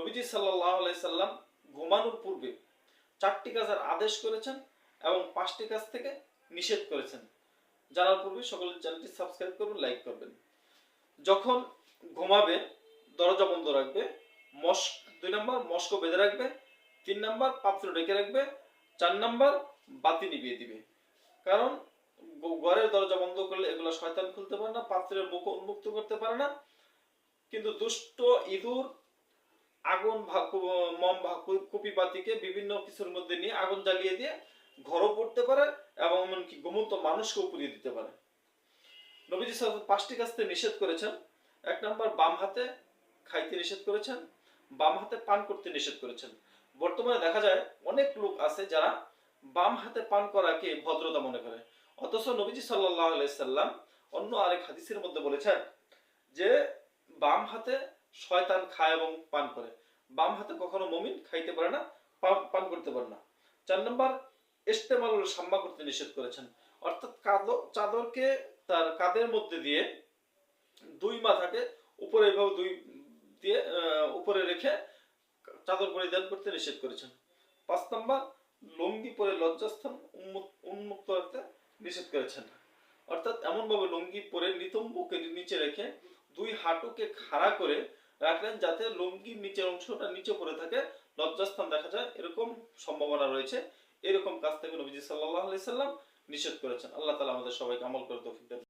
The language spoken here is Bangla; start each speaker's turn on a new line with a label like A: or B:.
A: নবীজি সাল্লাল্লাহু আলাইহি সাল্লাম ঘুমানোর পূর্বে 4টি কাজের আদেশ করেছেন এবং 5টি কাজ থেকে নিষেধ করেছেন। জানার পূর্বে সকলের চ্যানেলটি সাবস্ক্রাইব করবেন, লাইক করবেন। যখন ঘুমাবে দরজা বন্ধ রাখবে, 2 নাম্বার মস্ক বেঁধে রাখবে, 3 নাম্বার পাত্র ঢেকে রাখবে, 4 নাম্বার বাতি নিভিয়ে দিবে। কারণ ঘরের দরজা বন্ধ করলে এগুলো শয়তান খুলতে পারে না, পাত্রের মুখ উন্মুক্ত করতে পারে না। কিন্তু দুষ্ট ইঁদুর আগুন মম কুপি বাতিকে বিভিন্ন কিছুর মধ্যে নিয়ে আগুন জ্বালিয়ে দিয়ে ঘরও পড়তে পারে এবং এমনকি ঘুমন্ত মানুষকেও পুড়িয়ে দিতে পারে। নবীজি সাল্লাল্লাহু 5টি কাজ থেকে নিষেধ করেছেন। 1 নাম্বার বাম হাতে খাইতে নিষেধ করেছেন, বাম হাতে পান করতে নিষেধ করেছেন। বর্তমানে দেখা যায় অনেক লোক আছে যারা বাম হাতে পান করাকে ভদ্রতা মনে করে, অথচ নবীজি সাল্লাল্লাহু আলাইহি সাল্লাম অন্য আরেক হাদিসের মধ্যে বলেছেন যে বাম হাতে শয়তান খায় এবং পান করে, বাম হাতে কখনো মুমিন খাইতে পারে না, পান করতে পারে না। 4 নাম্বার ইস্তেমালুল শাম্মা করতে নিষেধ করেছেন, অর্থাৎ চাদরকে তার কাঁধের মধ্যে দিয়ে 2 মাথাকে উপরে এভাবে 2 দিয়ে উপরে রেখে চাদর পরিধান করতে নিষেধ করেছেন। 5 নাম্বার লুঙ্গি পরে লজ্জাস্থান উন্মুক্ত রাখতে নিষেধ করেছেন, অর্থাৎ এমন ভাবে লুঙ্গি পরে নিতম্বকে নিচে রেখে 2 হাঁটুকে খাড়া করে রাখলেন যাতে লুঙ্গির নিচের অংশটা নিচে পড়ে থাকে, লজ্জাস্থান দেখা যায়, এরকম সম্ভাবনা রয়েছে। এরকম কাজ থেকে নবীজি সাল্লাল্লাহু আলাইহি সাল্লাম নিষেধ করেছেন। আল্লাহ তাআলা আমাদের সবাইকে আমল করে তৌফিক দেন।